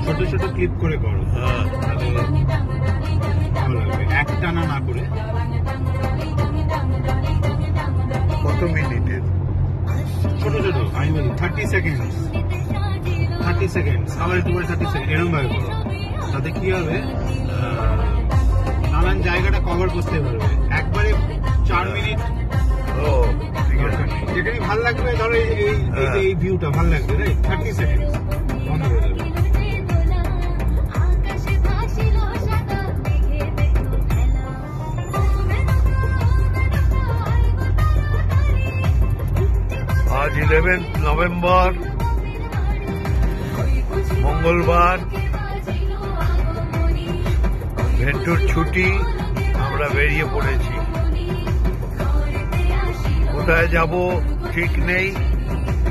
ছোট ছোট ক্লিপ করে করো, তাহলে ভালো লাগবে, একটানা না করে। কত মিনিটের? ছোট ছোট, আমি বলি 30 সেকেন্ডস, 30 সেকেন্ডস, আবার একটু করে 30 সেকেন্ড, এরকম ভাবে করো। তাতে কি হবে, নানান জায়গাটা কভার করতে পারবে। একবারে 4 মিনিট যেখানে ভাল লাগবে, ধরো এই ভিউটা ভাল লাগবে, রাইট? 30 সেকেন্ড বন্ধ করে দেবে। আজ 11 নভেম্বর, মঙ্গলবার, ভেন্টুর ছুটি, আমরা বেরিয়ে পড়েছি। কোথায় যাব ঠিক নেই,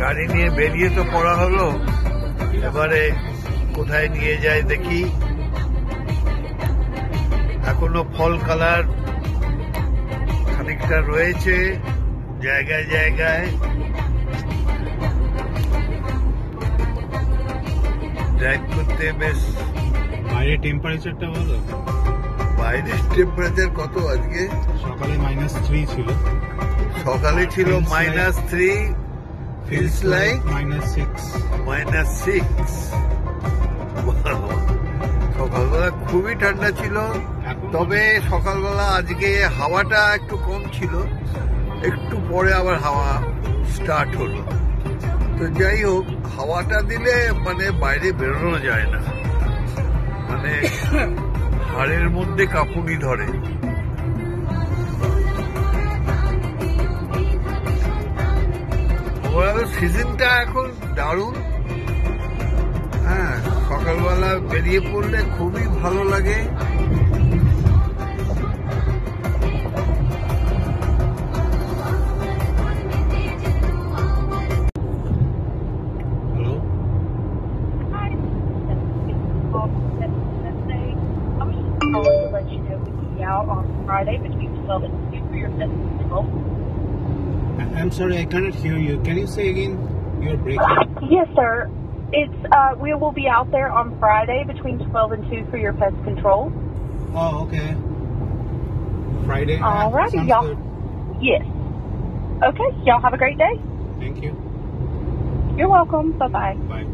গাড়ি নিয়ে বেরিয়ে তো পড়া হলো, এবারে কোথায় নিয়ে যায় দেখি। এখনো ফল কালার খানিকটা রয়েছে জায়গায় জায়গায়। ড্রাইভ করতে বেশ। বাইরে টেম্পারেচারটা বলো, বাইরের টেম্পারেচার কত আজকে? সকালে -3 ছিল, সকালে ছিল -3, ফিলস লাইক -6। সকালবেলা খুবই ঠান্ডা ছিল, তবে সকালবেলা আজকে হাওয়াটা একটু কম ছিল, একটু পরে আবার হাওয়া স্টার্ট হলো। তো যাই হোক, হাওয়াটা দিলে মানে বাইরে বেরোনো যায় না, মানে হাড়ের মধ্যে কাঁপুনি ধরে। সিজনটা এখন দারুণ। হ্যাঁ, সকালবেলা বেরিয়ে পড়লে খুবই ভালো লাগে। On Friday between 12 and 2 for your fifth control. I'm sorry, I cannot hear you. Can you say again? You're breaking. Yes, sir. It's we will be out there on Friday between 12 and 2 for your pest control. Oh, okay. Friday. All righty, sounds y'all. good. Yes. Okay, y'all have a great day. Thank you. You're welcome. Bye-bye. Bye.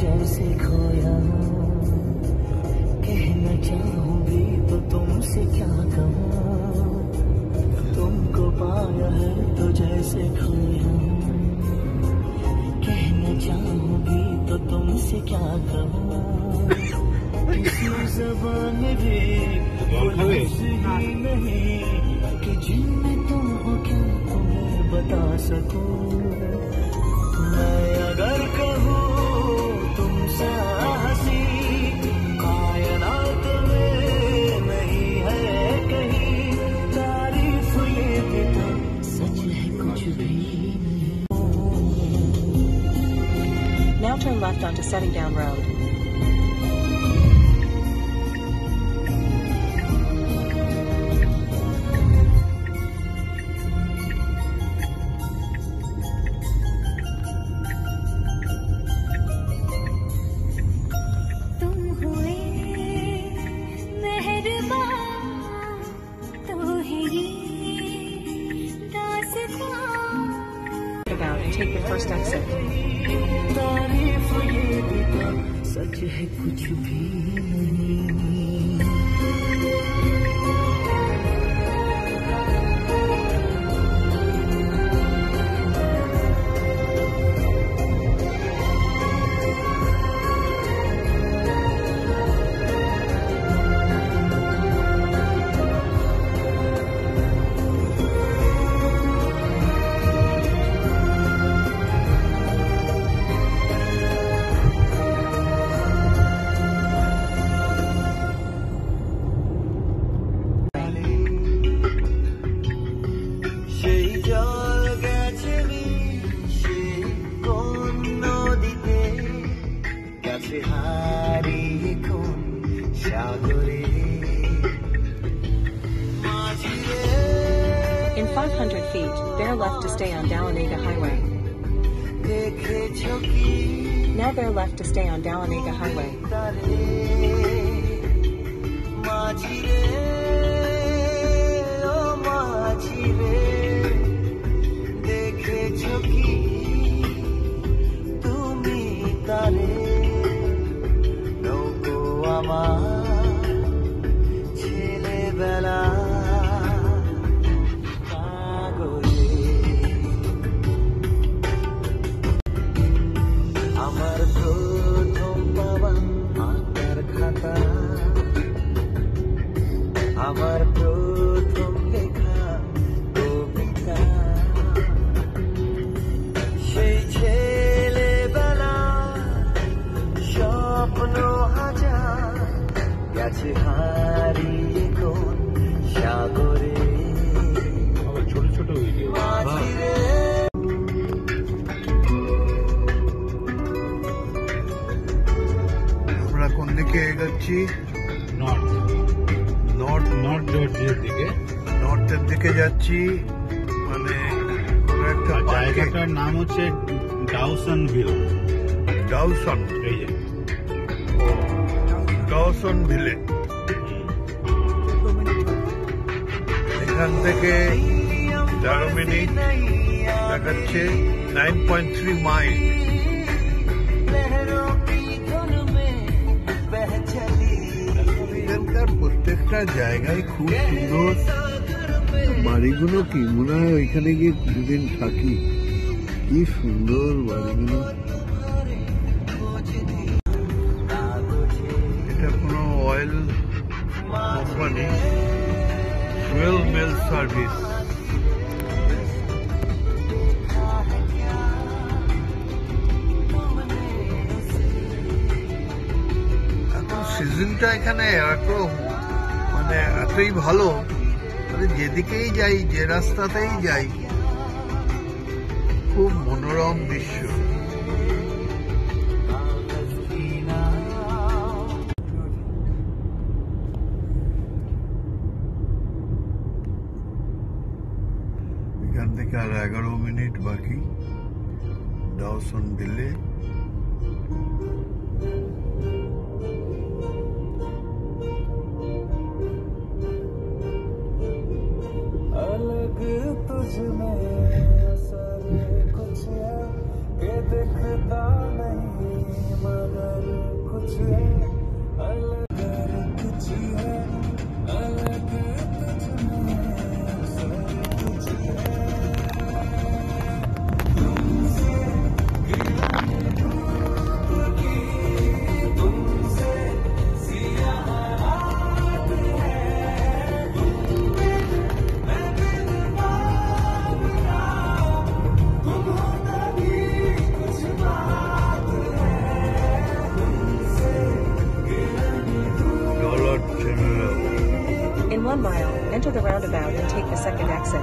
जैसे खोया कहना चाहूंगी तो तुमसे क्या कहूँ, तुमको पाया है तो जैसे खोया कहना चाहूंगी तो तुमसे क्या कहूँ, किसी ज़बान में भी नहीं कि जिनमें तुम हो क्या तुम्हें बता सकूं। मैं अगर कहूँ तुमसे हंसी कायनात में नहीं है कहीं, तारीफ ये भी तो सच है कुछ भी नहीं। Now turn left onto Setting Down Road. And take the first exit. सच है कुछ भी नहीं। In 500 feet, bear left to stay on Dalanega Highway. Now bear left to stay on Dalanega Highway. ছোট ছোট ভিডিও। আমরা কোন দিকে এগোচ্ছি? নর্থ জর্জিয়ার দিকে, নর্থের দিকে যাচ্ছি। মানে কোনো একটা জায়গাটার নাম হচ্ছে ডাউসনভিল। ডাউসন, এই যে ডাউসন ভিলে। এখান থেকে 13 মিনিট দেখাচ্ছে, 9.3 মাইল। এখানকার প্রত্যেকটা জায়গায় খুব সুন্দর। বাড়িগুলো কি মনে হয় ওইখানে গিয়ে দুদিন থাকি, কি সুন্দর বাড়িগুলো। এটা কোনো অয়েল কোম্পানি, ফুয়েল মেল সার্ভিস। এখন সিজনটা এখানে একরকম, মানে এতই ভালো, মানে যেদিকেই যাই, যে রাস্তাতেই যাই, খুব মনোরম দৃশ্য। এখান থেকে আর 11 মিনিট বাকি ডাউসন ভিলে। अलग तुझ में असर कुछ है के दिखता नहीं, मगर कुछ है अलग कुछ है, अलग तुझ में असर कुछ है। तुमसे धूप की, तुमसे सियाह रात है, In 1 mile, enter the roundabout and take the second exit.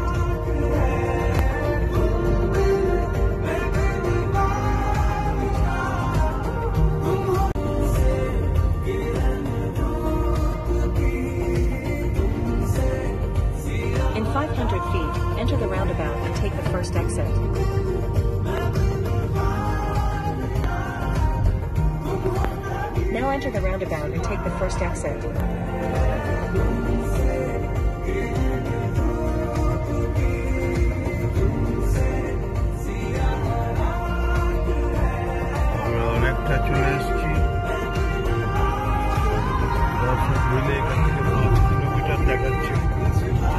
In 500 feet, enter the roundabout and take the first exit. Now enter the roundabout and take the first exit. আমরা অনেকটা চলে এসেছি ডাউসন ভিলে। এখান থেকে 5 কিলোমিটার দেখাচ্ছে,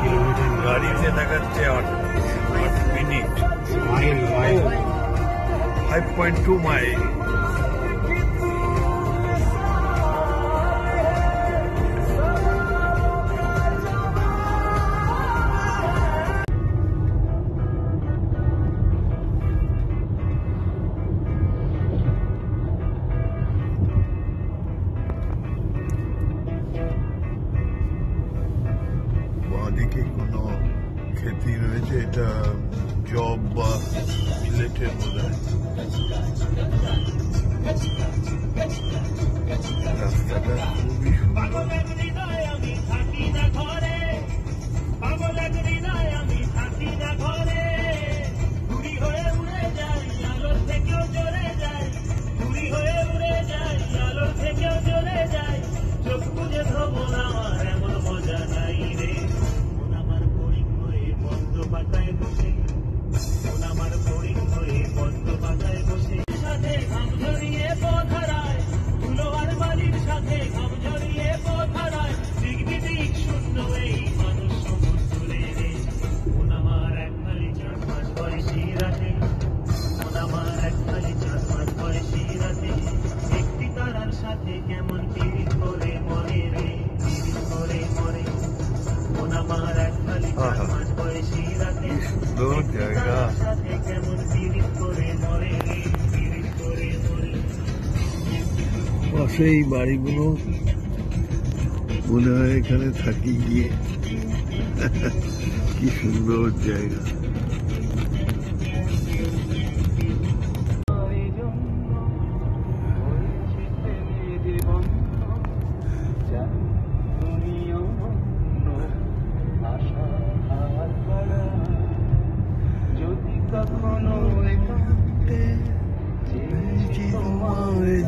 kilometre গাড়িতে দেখাচ্ছে 8 minute. Mile 5.2 mile. বাঁদিকে কোনো ক্ষেতি রয়েছে, এটা জব বা মিলেটের বোধ হয়। রাস্তাটা খুবই সুন্দর। আহা, কি সুন্দর জায়গা। পাশে এই বাড়িগুলো মনে হয় এখানে থাকি গিয়ে। কি সুন্দর জায়গা।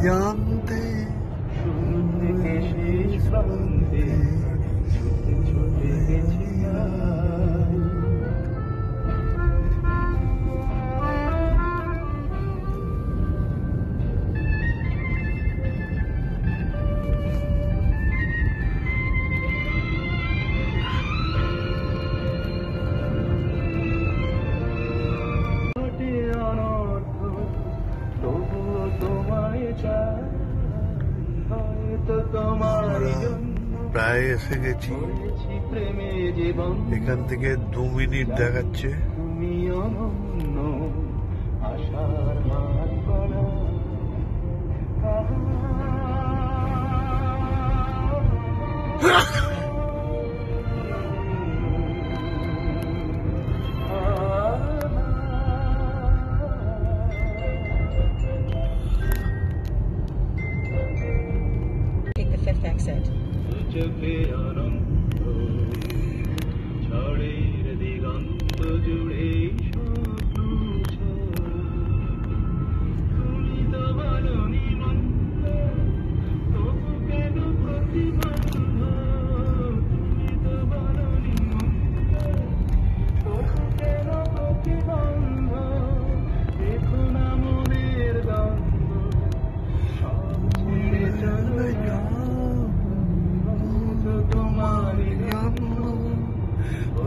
জানতে প্রায় এসে গেছি। এখান থেকে 2 মিনিট দেখাচ্ছে। Take the 5th exit.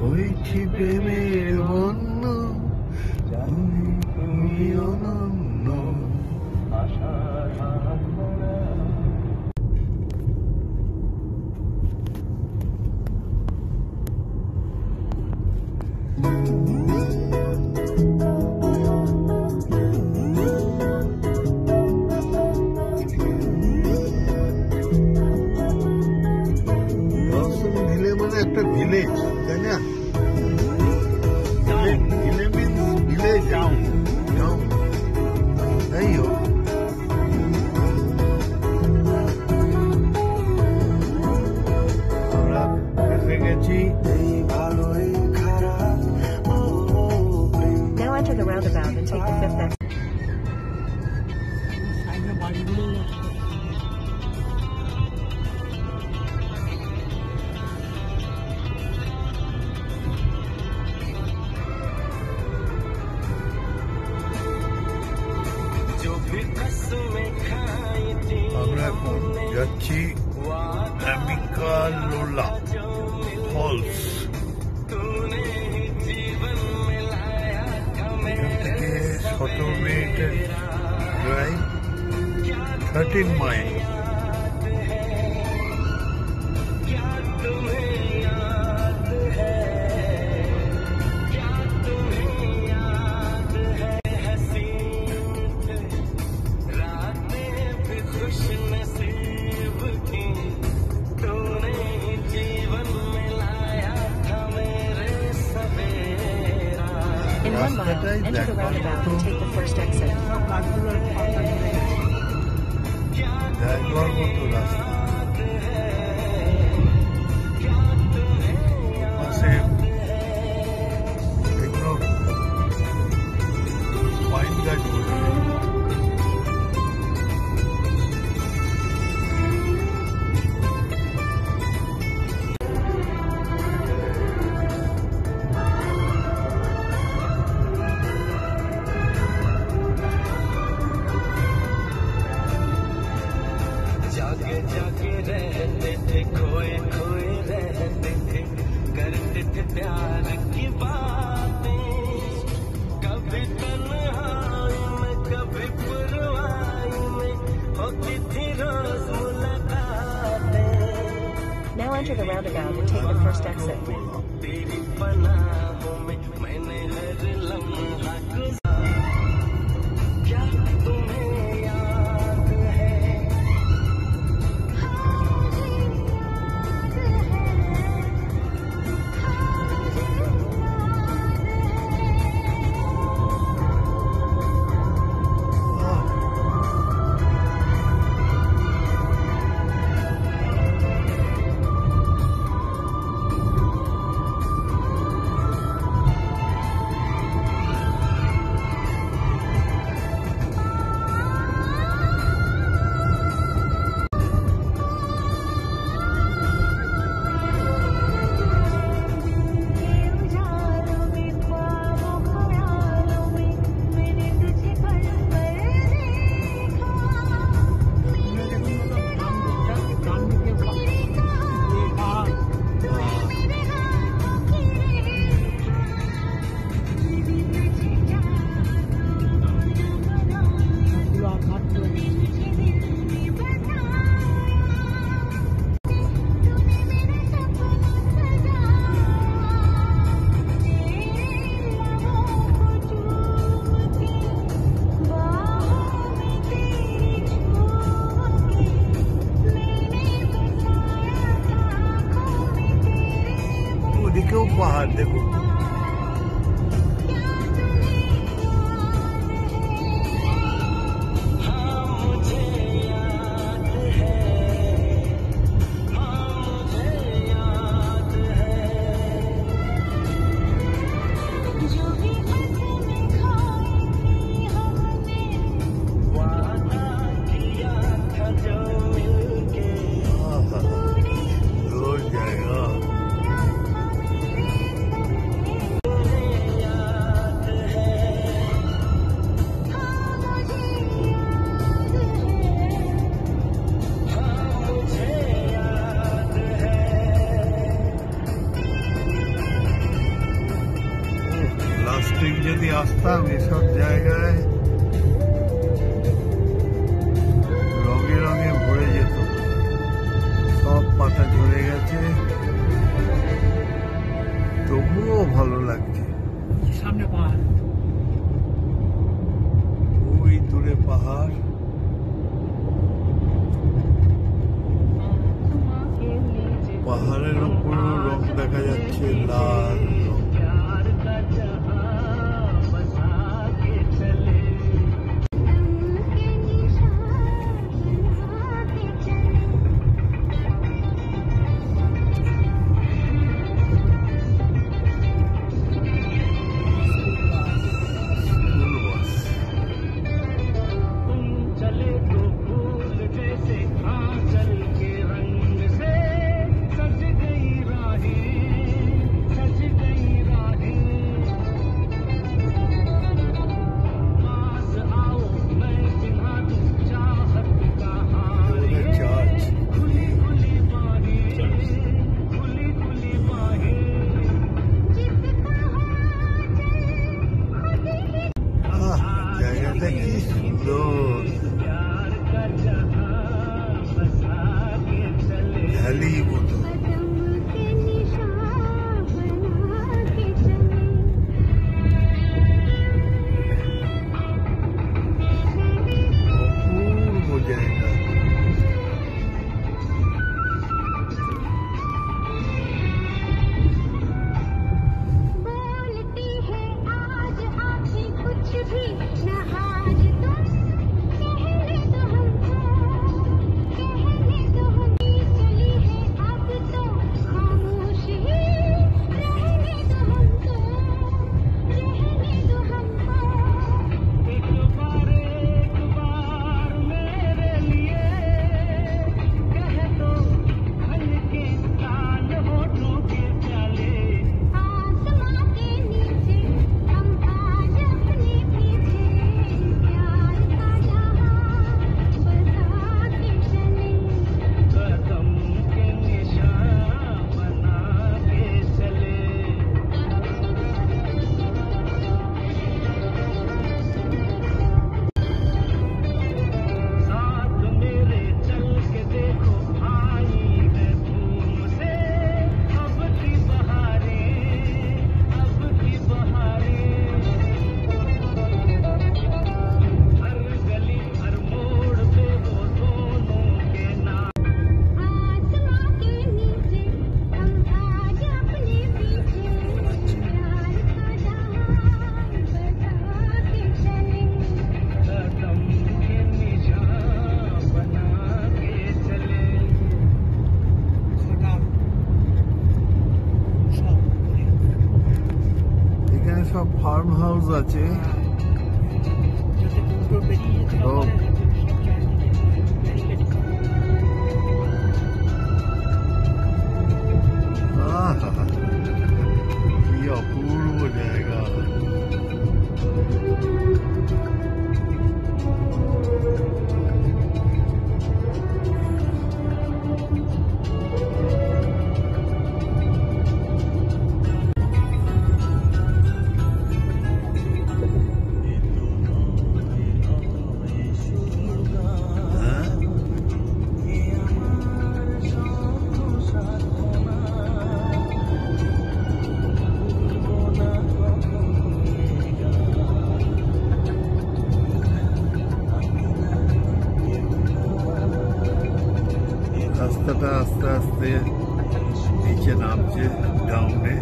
হয়েছি প্রেমের বন্ধ, তুমি অনন্য। ভিলে মানে একটা ভিলেজ, তাই না? Ville means village, town. তাই হোক, আমরা এসে গেছি। Now enter the roundabout and take the 5th exit. আমরা এখন যাচ্ছি অ্যামিকালোলা ফলস। এখান থেকে 17 মিনিটের drive, 13 mile. In 1 mile, enter the roundabout and take the 1st exit. দেখবার মতো রাস্তা। পাশে এগুলো পাইন গাছ বসে। Now enter the roundabout and take the 1st exit. पनाहों में मैंने हर लम्हा गुजारा। क्या तुम्हें याद है? ওদিকেও পাহাড় দেখো। লাস্টিক যদি আসতাম এসব জায়গায় রঙে রঙে ভরে যেত, সব পাতা ঝরে গেছে, তবুও ভালো লাগছে। সামনে পাহাড়, ওই দূরে পাহাড়, পাহাড়ের উপর রং দেখা যাচ্ছে লাল রং। জায়গাটা কি সুন্দর, ভ্যালি মতো। অপূর্ব জায়গা। ফার্ম হাউস আছে সব। আহা, কি অপূর্ব জায়গা। রাস্তাটা আস্তে আস্তে নিচে নামছে, ডাউনে।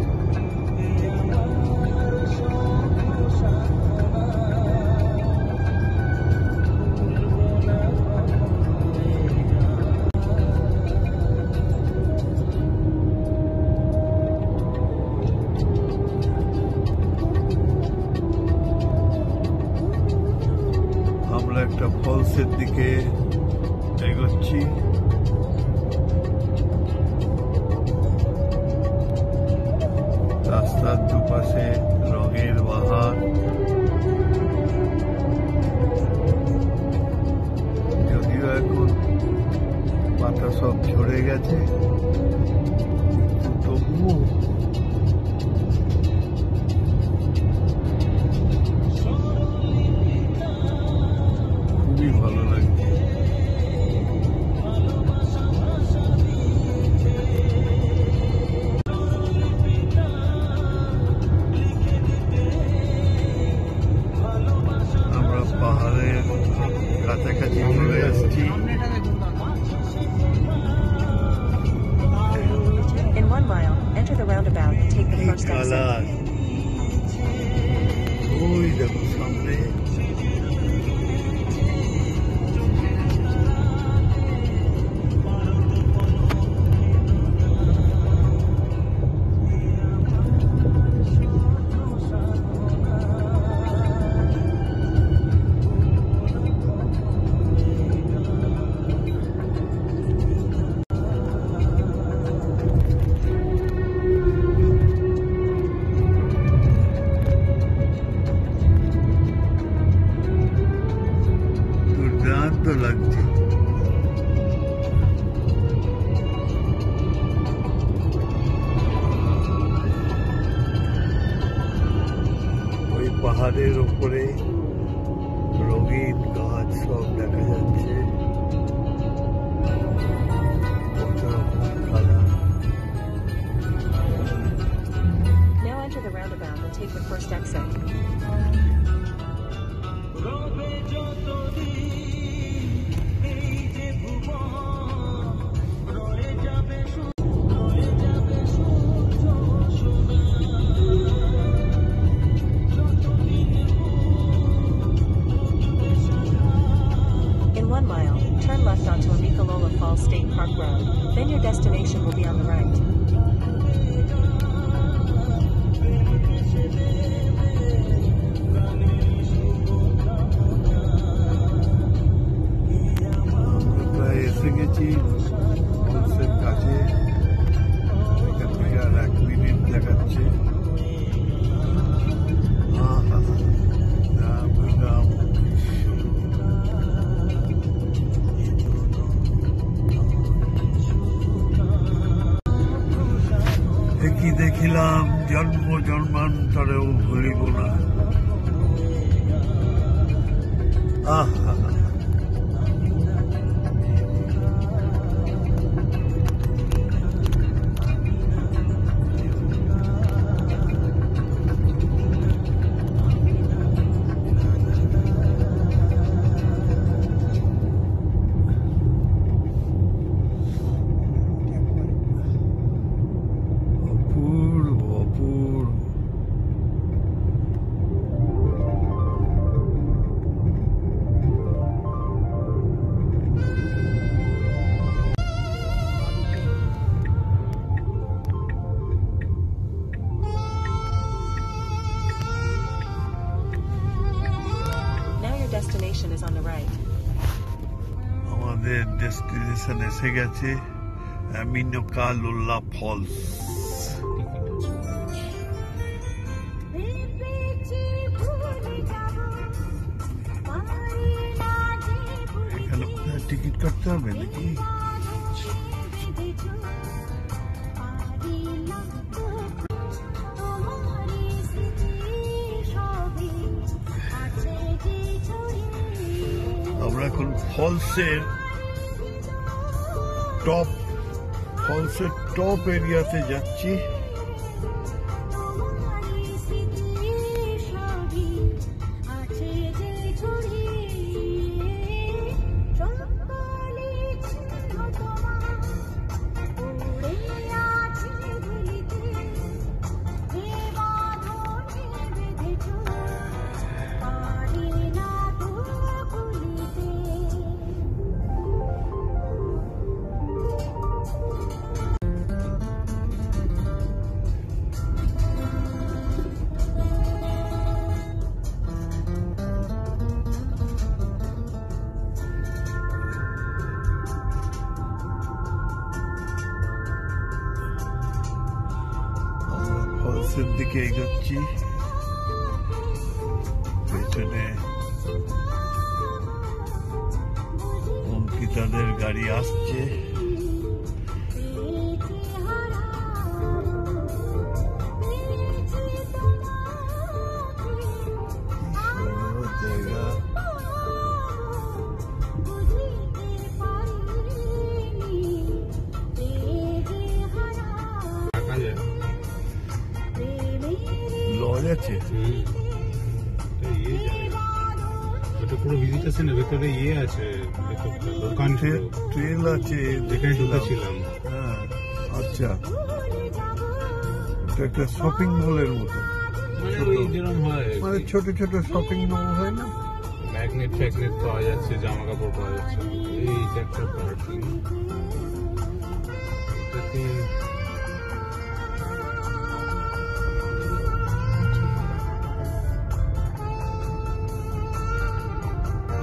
আমরা একটা ফলসের দিকে এগোচ্ছি। রাস্তার দুপাশে রঙের বাহার, যদিও এখন পাতা সব ঝরে গেছে, তবুও খুবই ভালো লাগছে। পাহাড়ের কাছাকাছি চলে এসেছি। In 1 mile, enter the roundabout and take the first exit. ওই দেখো সামনে দুর্দান্ত লাগছে। ওই পাহাড়ের উপরে রঙিন গাছ সব দেখা যাচ্ছে, কত রকম colour. Now enter the roundabout and take the first exit. In 1 mile, turn left onto Amicalola Falls State Park Road. Then your destination will be on the right. প্রায় এসে গেছি ফলসের কাছে। এখান থেকে আর 1 মিনিট দেখাচ্ছে। কি দেখিলাম জন্ম জন্মান্তরেও ভুলিব না। আহা, অপূর্ব অপূর্ব। ডেস্টিনেশন এসে গেছে, মিনকালুল্লাহ ফলস। এখানে টিকিট কাটতে হবে নাকি? আমরা এখন ফলসের টপ এরিয়াতে যাচ্ছি। ফলসের দিকে এগোচ্ছি, পেছনে অঙ্কিতাদের গাড়ি আসছে। জায়গা লজ আছে, পুরো ভিজিটেশনের ভেতরে ইয়ে আছে, দোকান ট্রেল আছে যেখানে ঢুকেছিলাম। হ্যাঁ, আচ্ছা, এটা একটা শপিং মলের মতো, মানে ছোট ছোট শপিং মল হয় না? ম্যাগনেট ফ্যাগনেট পাওয়া যাচ্ছে, জামা কাপড় পাওয়া যাচ্ছে। এইটা একটা পার্কিং,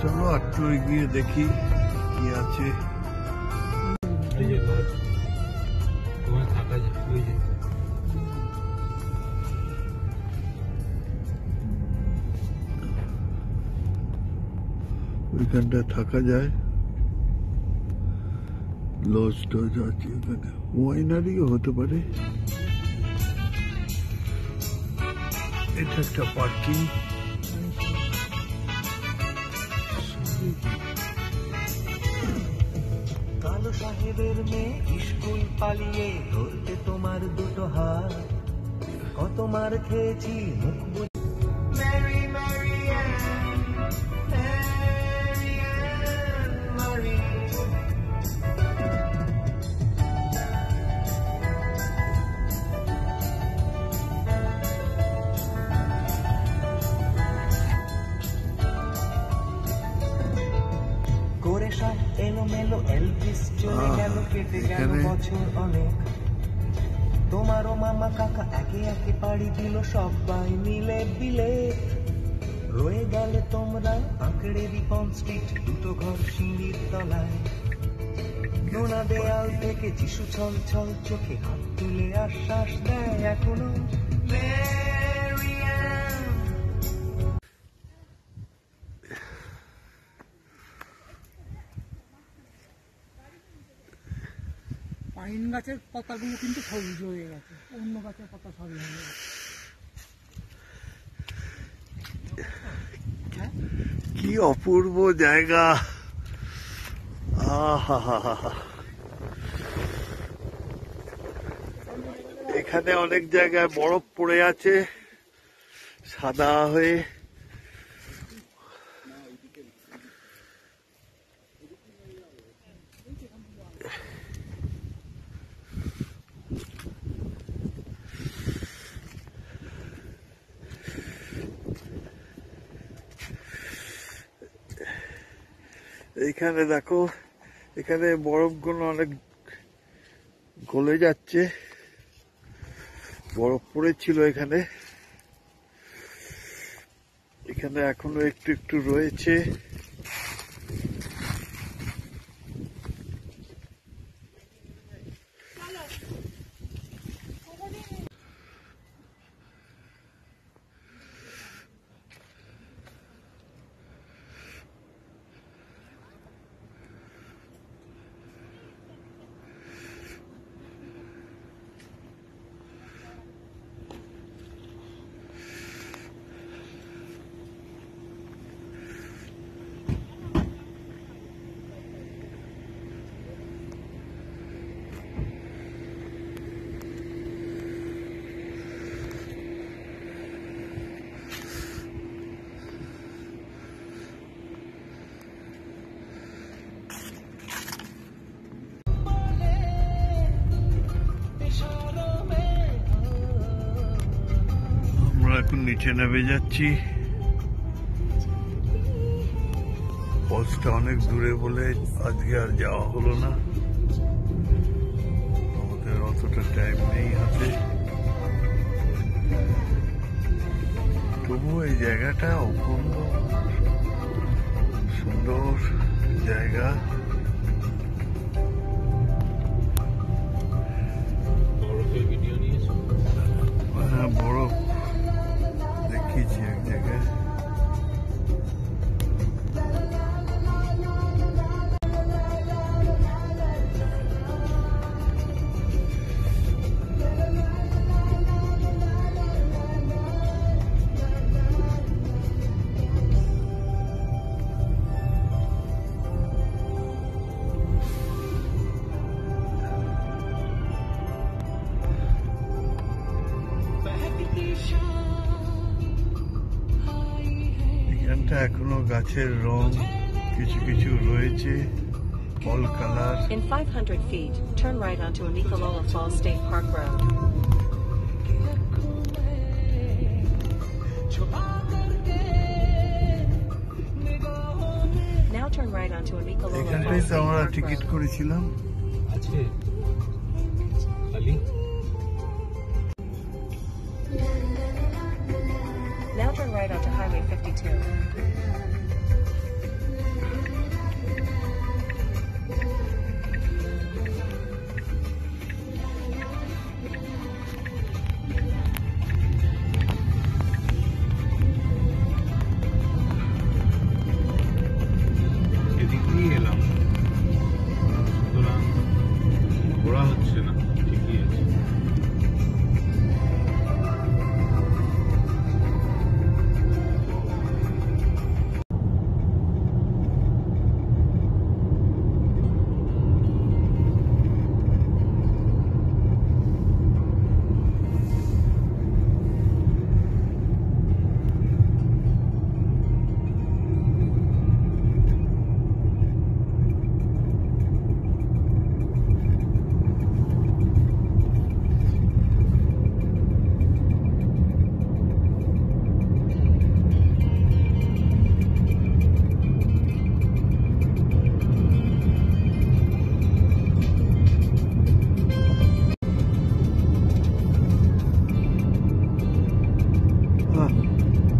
চলো একটু এগিয়ে দেখি কি আছে। থাকা যায় ওই যে ওইখানটা থাকা যায়, লজ টজ আছে এখানে, ওয়াইনারিও হতে পারে। এটা একটা পার্কিং। কালো সাহেবের মেয়ে স্কুল পালিয়ে ধরতে তোমার দুটো হাত, কত মার খেয়েছি মুখ এলোমেলো এলভিস চলে গেল, কেটে গেল বছর অনেক। তোমারও মামা কাকা একে একে পাড়ি দিল, সবাই মিলে বিলে। রয়ে গেলে তোমরা আঁকড়ে রিপন স্ট্রিট, দুটো ঘর সিঁড়ির তলায়। নোনা দেয়াল থেকে যিশু ছল ছল চোখে হাত তুলে আশ্বাস দেয় এখনো। পাইন গাছের পাতাগুলো কিন্তু সবুজ হয়ে গেছে, অন্য গাছের পাতা সবই হয়ে গেছে। কি অপূর্ব জায়গা! এখানে অনেক জায়গায় বরফ পড়ে আছে সাদা হয়ে। এইখানে দেখো, এখানে বরফগুলো অনেক গলে যাচ্ছে, বরফ পড়েছিল এখানে, এখানে এখনো একটু একটু রয়েছে। নিচে নেমে যাচ্ছি। ফলসটা অনেক দূরে বলে আজকে আর যাওয়া হলো না, আমাদের অতটা টাইম নেই হাতে। তবুও এই জায়গাটা অপূর্ব সুন্দর জায়গা। বরফ দেখিয়েছি এক জায়গায়। এখানটা এখনো গাছের রং কিছু কিছু রয়েছে, all colour. In 500 feet, turn right onto Amicalola Falls State Park Road. Now turn right onto Amicalola এখানটাই Falls তো State আমরা Park টিকিট Road. করেছিলাম। Now turn right onto Highway 52. এদিক দিয়ে এলাম, সুতরাং ঘোরা হচ্ছে না, ঠিকই আছে।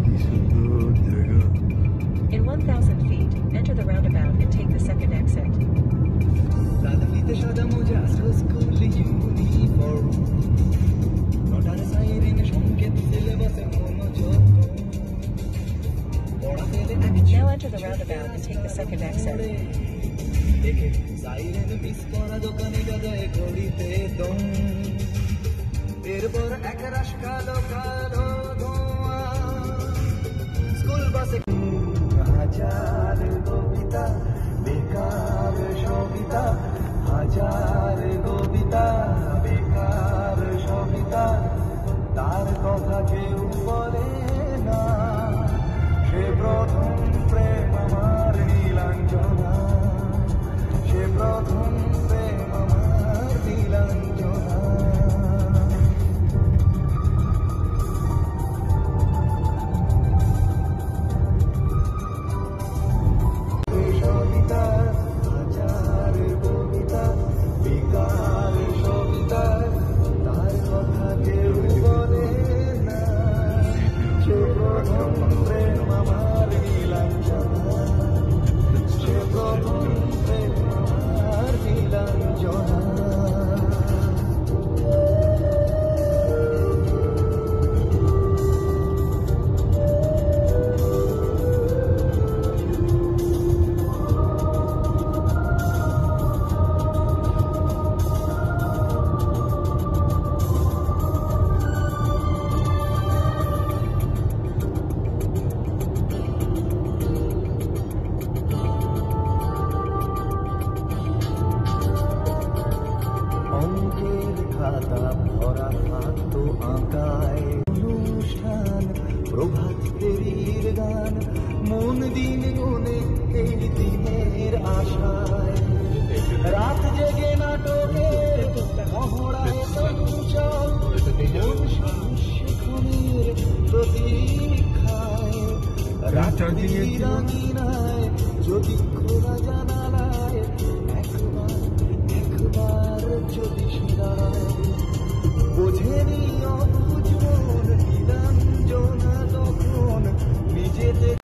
কি সুন্দর জায়গা। In 1,000 feet, enter the roundabout and take the second exit. রাজনীতি সাদা মোজা স্কুল ইউনিফর্ম রটার সাইরেন সংকেত সিলেবাসে মনোযোগ পড়া ফেলে Now enter the roundabout and take the second exit. দেখে সাইরেন মিস করা দোকানে গাজায় ঘড়িতে দম এরপর একরাশ কালো কালো ধোঁয়া স্কুল বাসে হাজার কবিতা বেকার সবিতা হাজার কবিতা বেকার সবিতা তার কথা কেউ বলে না সে প্রথম প্রেম আমার নীলাঞ্জনা সে প্রথম প্রেম আমার নীলাঞ্জনা রাঙিনায় যদি খোলা জানালায় একবার যদি দাঁড়ায় বোঝেনি অবুঝ মন নিরঞ্জনা তখন নিজেদের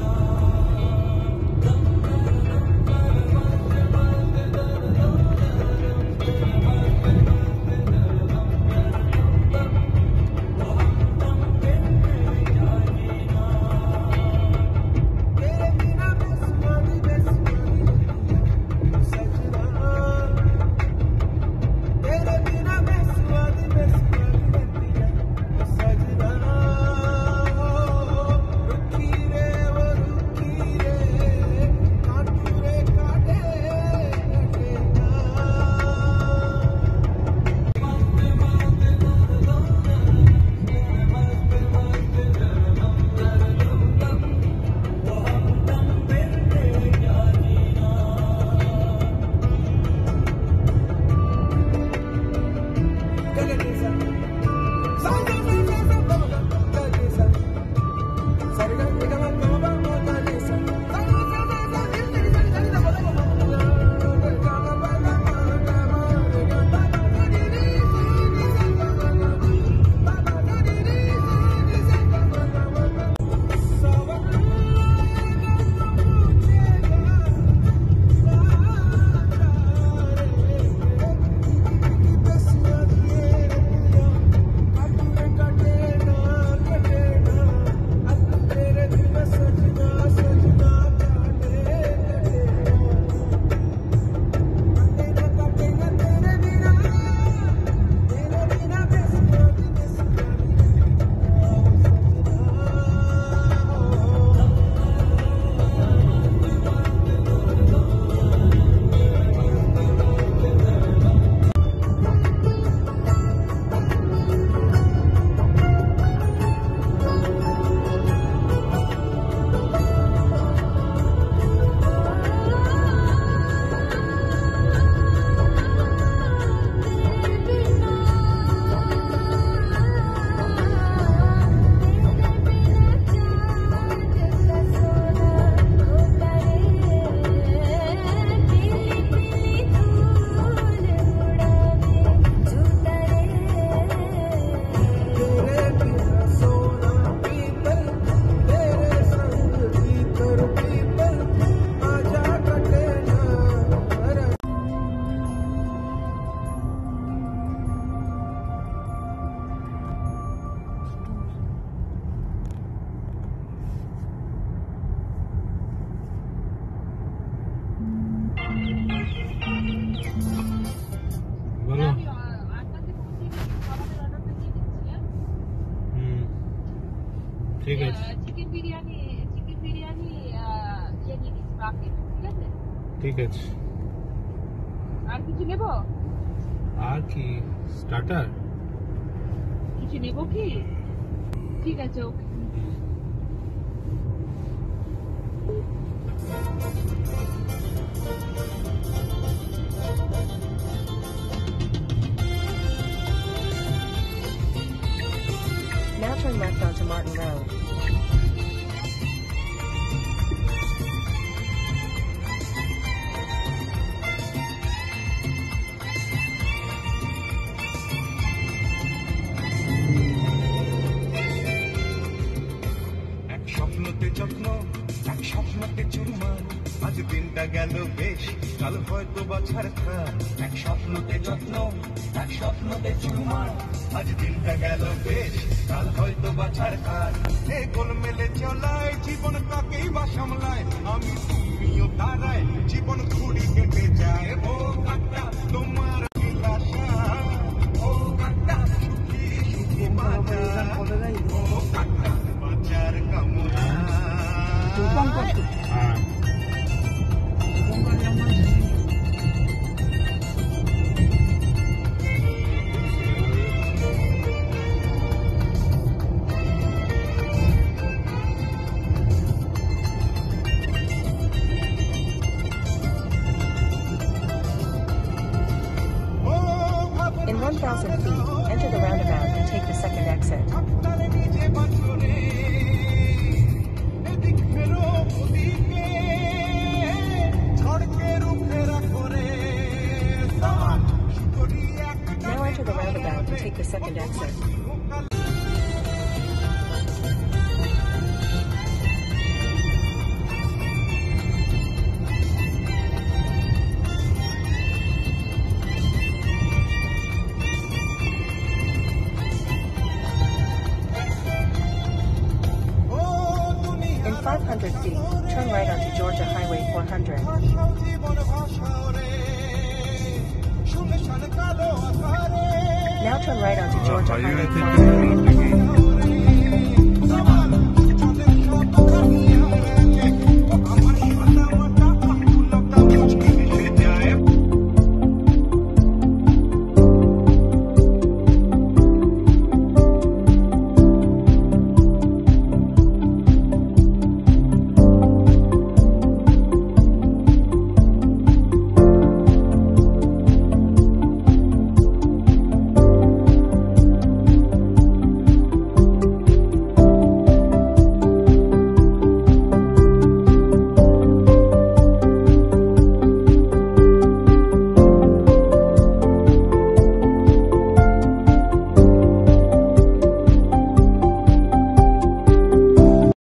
বলো ঠিক আছে চিকেন বিরিয়ানি ইয়ে নিয়ে দিস বাকি, ঠিক আছে? ঠিক আছে। আর কিছু নেব? আর কি স্টার্টার কিছু নেব কি? ঠিক আছে, ওকে। Now turn left onto Martin Road. এক স্বপ্নতে যত্ন, এক স্বপ্নতে চুরমার, আজ দিনটা গেল বেশ, কাল হয়তো বাছার খার। এক স্বপ্নতে যত্ন, এক স্বপ্নতে চুরমার, আজ দিনটা গেল বেশ, কাল হয়তো বাছার খার। এ গোল মেলে চলায় জীবন কাকেই বা সামলায়, আমি তুমিও দাঁড়ায় জীবন ঘুড়ি কেটে যায়। ও কাটা তোমার বিলাসা, ও কাটা সুখী সুখী বাজা, ও কাটা বাজার কামনা। In 1,000 feet, enter the roundabout and take the second exit. নিজে বাছরে এদিক ফেরো ওদিকে and take the second exit. In 500 feet, turn right onto Georgia Highway 400. Now turn right onto Georgia Highway 400.